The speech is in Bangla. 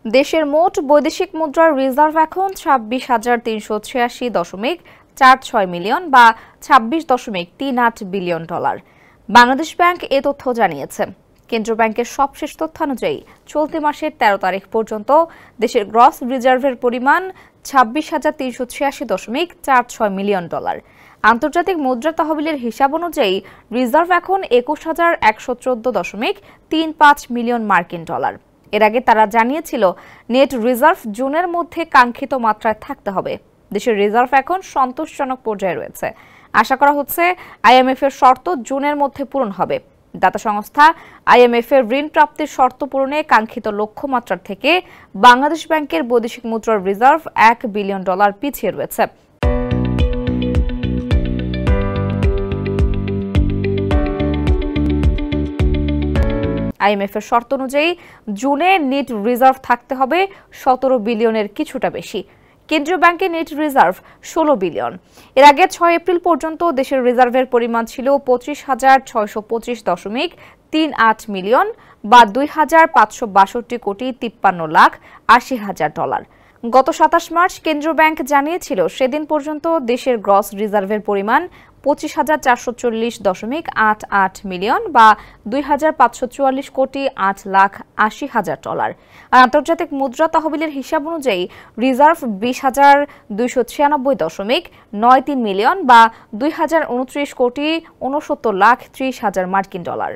দেশের মোট বৈদেশিক মুদ্রার রিজার্ভ এখন ২৬,৩৮৬.৪৬ মিলিয়ন বা ২৬.৩৮ বিলিয়ন ডলার। বাংলাদেশ ব্যাংক এ তথ্য জানিয়েছে। কেন্দ্রীয় ব্যাংকের সবশেষ তথ্যানুযায়ী চলতি মাসের ১৩ তারিখ পর্যন্ত দেশের গ্রস রিজার্ভের পরিমাণ ২৬,৩৮৬.৪৬ মিলিয়ন ডলার। আন্তর্জাতিক মুদ্রা তহবিলের হিসাব অনুযায়ী রিজার্ভ এখন ২১,১১৪.৩৫ মিলিয়ন মার্কিন ডলার। এর আগে তারা জানিয়েছিল নেট রিজার্ভ জুনের মধ্যে কাঙ্ক্ষিত মাত্রায় থাকতে হবে। দেশের রিজার্ভ এখন সন্তোষজনক পর্যায়ে রয়েছে। আশা করা হচ্ছে আইএমএফ এর শর্ত জুনের মধ্যে পূরণ হবে। দাতা সংস্থা আইএমএফ এর ঋণ প্রাপ্তির শর্ত পূরণে কাঙ্ক্ষিত লক্ষ্যমাত্রার থেকে বাংলাদেশ ব্যাংকের বৈদেশিক মুদ্রার রিজার্ভ ১ বিলিয়ন ডলার পিছিয়ে রয়েছে। আইএমএফ এর শর্ত অনুযায়ী জুনে নেট রিজার্ভ থাকতে হবে ১৭ বিলিয়নের কিছুটা বেশি। কেন্দ্রীয় ব্যাংকের নেট রিজার্ভ ১৬ বিলিয়ন। এর আগে ৬ এপ্রিল পর্যন্ত দেশের রিজার্ভের পরিমাণ ছিল ২৫,৬২৫.৩৮ মিলিয়ন বা ২,৫৬২,৫৩,৮০,০০০ ডলার। গত ২৭ মার্চ কেন্দ্রীয় ব্যাংক জানিয়েছিল সেদিন পর্যন্ত দেশের গ্রস রিজার্ভের পরিমাণ ২৫,৪৪০.৮৮ মিলিয়ন বা ২,৫৪৪,৮৮০,০০০ ডলার। আর আন্তর্জাতিক মুদ্রা তহবিলের হিসাব অনুযায়ী রিজার্ভ ২০,২৯৬.৯৩ মিলিয়ন বা ২,০২৯,৬৯,৩০,০০০ মার্কিন ডলার।